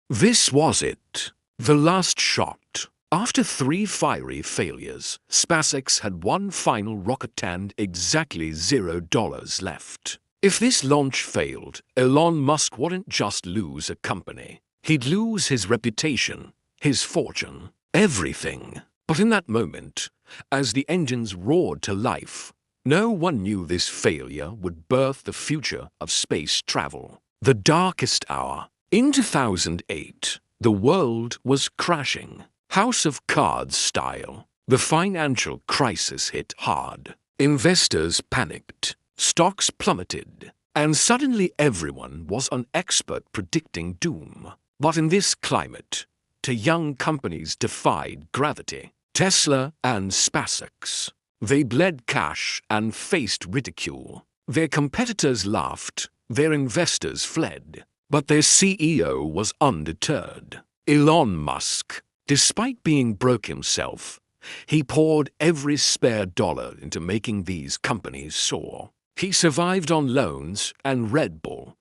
This was it. The last shot. After 3 fiery failures, SpaceX had one final rocket and exactly $0 left. If this launch failed, Elon Musk wouldn't just lose a company. He'd lose his reputation, his fortune, everything. But in that moment, as the engines roared to life, no one knew this failure would birth the future of space travel. The darkest hour. In 2008, the world was crashing. House of Cards style. The financial crisis hit hard. Investors panicked. Stocks plummeted. And suddenly everyone was an expert predicting doom. But in this climate, 2 young companies defied gravity. Tesla and SpaceX. They bled cash and faced ridicule. Their competitors laughed. Their investors fled. But their CEO was undeterred. Elon Musk. Despite being broke himself, he poured every spare dollar into making these companies soar. He survived on loans and Red Bull,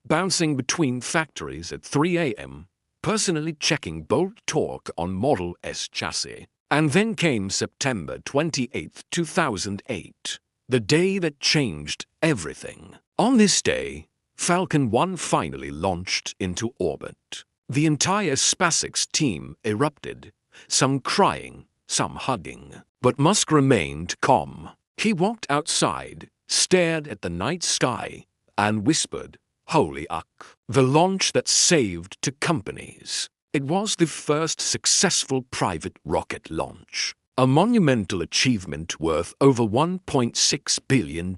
bouncing between factories at 3 a.m., personally checking bolt torque on Model S chassis. And then came September 28, 2008, the day that changed everything. On this day, Falcon 1 finally launched into orbit. The entire SpaceX team erupted, some crying, some hugging. But Musk remained calm. He walked outside, stared at the night sky, and whispered, "Holy uck." The launch that saved 2 companies. It was the first successful private rocket launch, a monumental achievement worth over $1.6 billion.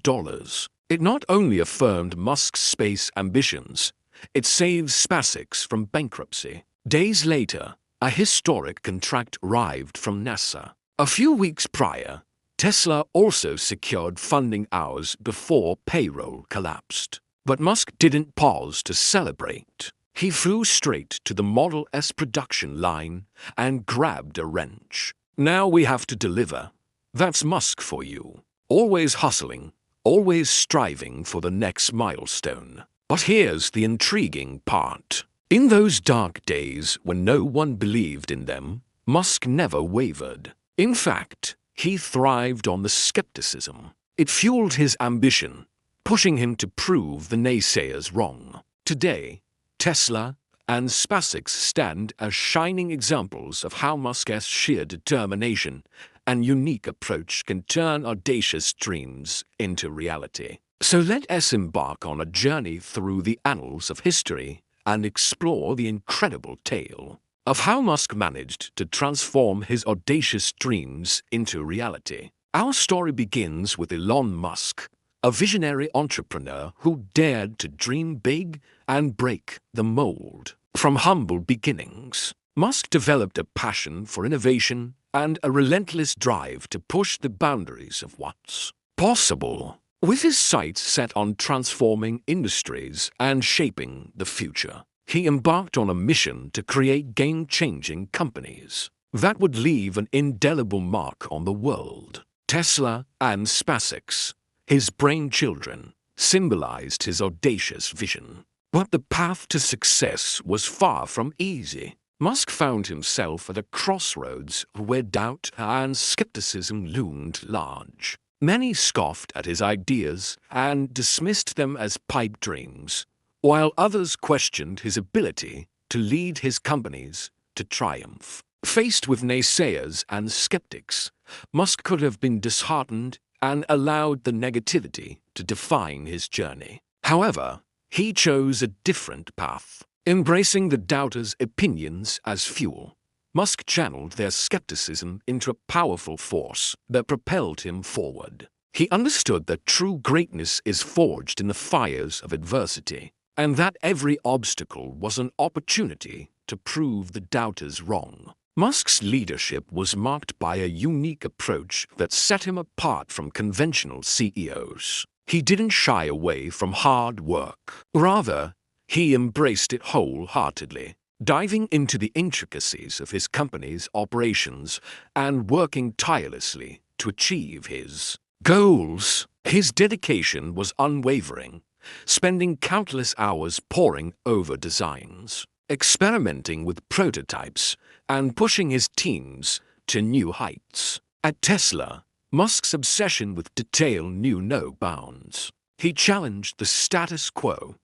It not only affirmed Musk's space ambitions, it saved SpaceX from bankruptcy. Days later, a historic contract arrived from NASA. A few weeks prior, Tesla also secured funding hours before payroll collapsed. But Musk didn't pause to celebrate. He flew straight to the Model S production line and grabbed a wrench. Now we have to deliver. That's Musk for you. Always hustling, always striving for the next milestone. But here's the intriguing part. In those dark days when no one believed in them, Musk never wavered. In fact, he thrived on the skepticism. It fueled his ambition, pushing him to prove the naysayers wrong. Today, Tesla and SpaceX stand as shining examples of how Musk's sheer determination and unique approach can turn audacious dreams into reality. So let us embark on a journey through the annals of history and explore the incredible tale of how Musk managed to transform his audacious dreams into reality. Our story begins with Elon Musk, a visionary entrepreneur who dared to dream big and break the mold. From humble beginnings, Musk developed a passion for innovation and a relentless drive to push the boundaries of what's possible. With his sights set on transforming industries and shaping the future, he embarked on a mission to create game-changing companies that would leave an indelible mark on the world. Tesla and SpaceX, his brainchildren, symbolized his audacious vision. But the path to success was far from easy. Musk found himself at a crossroads where doubt and skepticism loomed large. Many scoffed at his ideas and dismissed them as pipe dreams, while others questioned his ability to lead his companies to triumph. Faced with naysayers and skeptics, Musk could have been disheartened and allowed the negativity to define his journey. However, he chose a different path. Embracing the doubters' opinions as fuel, Musk channeled their skepticism into a powerful force that propelled him forward. He understood that true greatness is forged in the fires of adversity, and that every obstacle was an opportunity to prove the doubters wrong. Musk's leadership was marked by a unique approach that set him apart from conventional CEOs. He didn't shy away from hard work. Rather, he embraced it wholeheartedly, diving into the intricacies of his company's operations and working tirelessly to achieve his goals. His dedication was unwavering, spending countless hours poring over designs, experimenting with prototypes and pushing his teams to new heights. At Tesla, Musk's obsession with detail knew no bounds. He challenged the status quo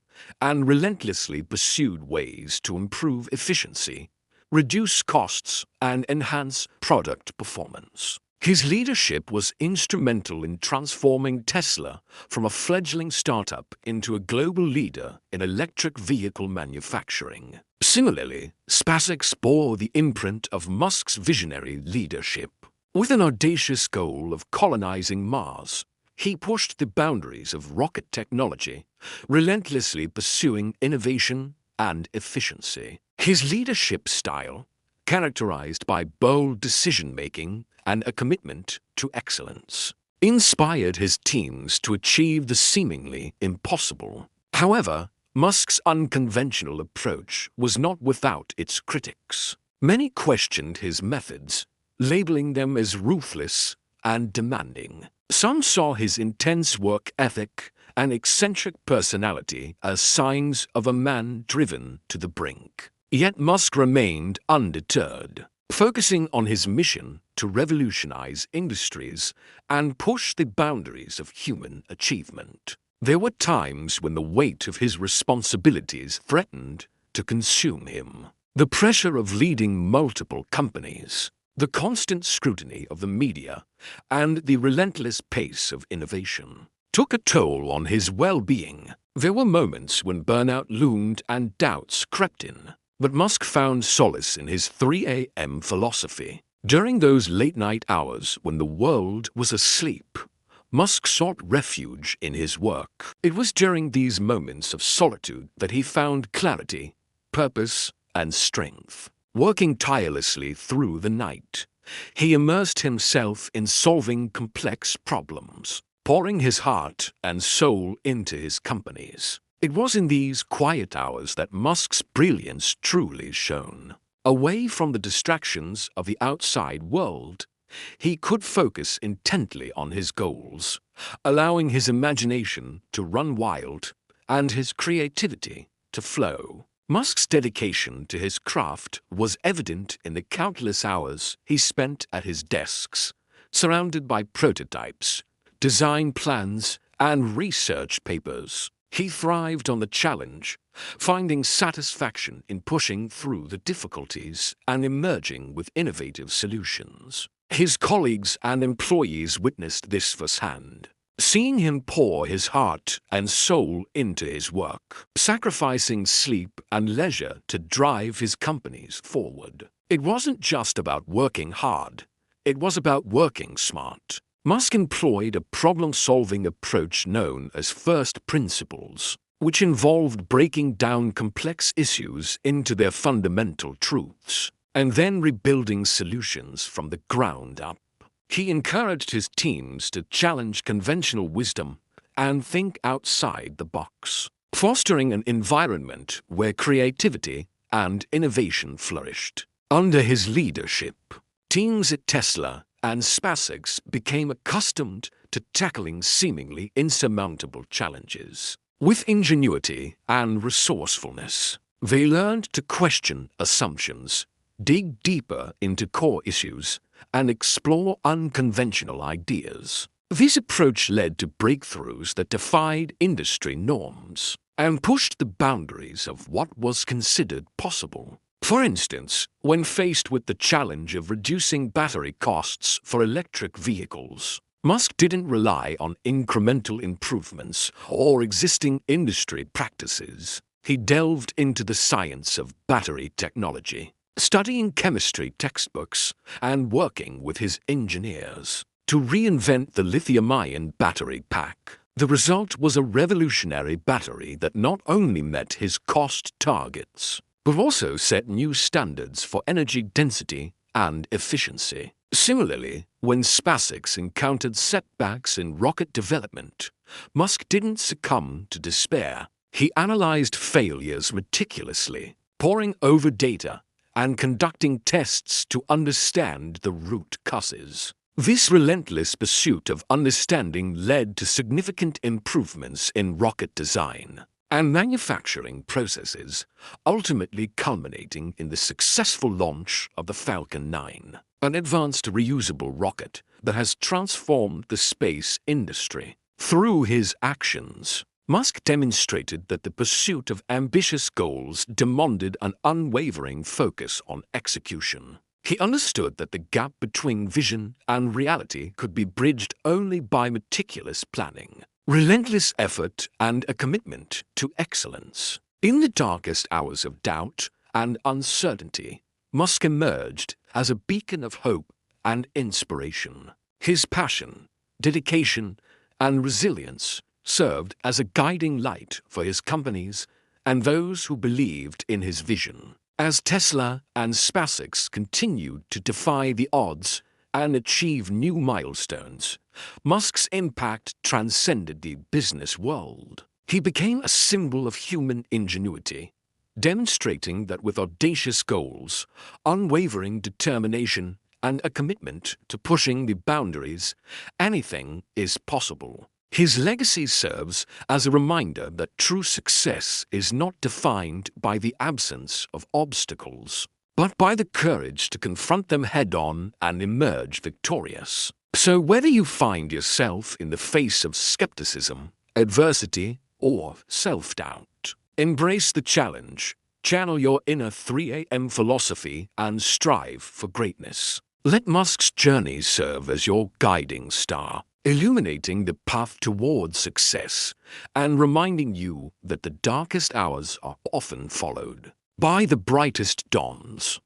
and relentlessly pursued ways to improve efficiency, reduce costs, and enhance product performance. His leadership was instrumental in transforming Tesla from a fledgling startup into a global leader in electric vehicle manufacturing. Similarly, SpaceX bore the imprint of Musk's visionary leadership. With an audacious goal of colonizing Mars, he pushed the boundaries of rocket technology, relentlessly pursuing innovation and efficiency. His leadership style, characterized by bold decision-making and a commitment to excellence, inspired his teams to achieve the seemingly impossible. However, Musk's unconventional approach was not without its critics. Many questioned his methods, labeling them as ruthless and demanding. Some saw his intense work ethic and eccentric personality as signs of a man driven to the brink. Yet Musk remained undeterred, focusing on his mission to revolutionize industries and push the boundaries of human achievement. There were times when the weight of his responsibilities threatened to consume him. The pressure of leading multiple companies, the constant scrutiny of the media, and the relentless pace of innovation took a toll on his well-being. There were moments when burnout loomed and doubts crept in, but Musk found solace in his 3 a.m. philosophy. During those late-night hours when the world was asleep, Musk sought refuge in his work. It was during these moments of solitude that he found clarity, purpose, and strength. Working tirelessly through the night, he immersed himself in solving complex problems, pouring his heart and soul into his companies. It was in these quiet hours that Musk's brilliance truly shone. Away from the distractions of the outside world, he could focus intently on his goals, allowing his imagination to run wild and his creativity to flow. Musk's dedication to his craft was evident in the countless hours he spent at his desks, surrounded by prototypes, design plans, and research papers. He thrived on the challenge, finding satisfaction in pushing through the difficulties and emerging with innovative solutions. His colleagues and employees witnessed this firsthand, seeing him pour his heart and soul into his work, sacrificing sleep and leisure to drive his companies forward. It wasn't just about working hard, it was about working smart. Musk employed a problem-solving approach known as first principles, which involved breaking down complex issues into their fundamental truths, and then rebuilding solutions from the ground up. He encouraged his teams to challenge conventional wisdom and think outside the box, fostering an environment where creativity and innovation flourished. Under his leadership, teams at Tesla and SpaceX became accustomed to tackling seemingly insurmountable challenges. With ingenuity and resourcefulness, they learned to question assumptions, dig deeper into core issues, and explore unconventional ideas. This approach led to breakthroughs that defied industry norms and pushed the boundaries of what was considered possible. For instance, when faced with the challenge of reducing battery costs for electric vehicles, Musk didn't rely on incremental improvements or existing industry practices. He delved into the science of battery technology, studying chemistry textbooks and working with his engineers to reinvent the lithium-ion battery pack. The result was a revolutionary battery that not only met his cost targets, but also set new standards for energy density and efficiency. Similarly, when SpaceX encountered setbacks in rocket development, Musk didn't succumb to despair. He analyzed failures meticulously, poring over data and conducting tests to understand the root causes. This relentless pursuit of understanding led to significant improvements in rocket design, and manufacturing processes, ultimately culminating in the successful launch of the Falcon 9, an advanced reusable rocket that has transformed the space industry. Through his actions, Musk demonstrated that the pursuit of ambitious goals demanded an unwavering focus on execution. He understood that the gap between vision and reality could be bridged only by meticulous planning, relentless effort, and a commitment to excellence. In the darkest hours of doubt and uncertainty, Musk emerged as a beacon of hope and inspiration. His passion, dedication, and resilience served as a guiding light for his companies and those who believed in his vision. As Tesla and SpaceX continued to defy the odds and achieve new milestones, Musk's impact transcended the business world. He became a symbol of human ingenuity, demonstrating that with audacious goals, unwavering determination, and a commitment to pushing the boundaries, anything is possible. His legacy serves as a reminder that true success is not defined by the absence of obstacles, but by the courage to confront them head-on and emerge victorious. So whether you find yourself in the face of skepticism, adversity, or self-doubt, embrace the challenge, channel your inner 3 a.m. philosophy, and strive for greatness. Let Musk's journey serve as your guiding star, illuminating the path towards success and reminding you that the darkest hours are often followed by the brightest dawns.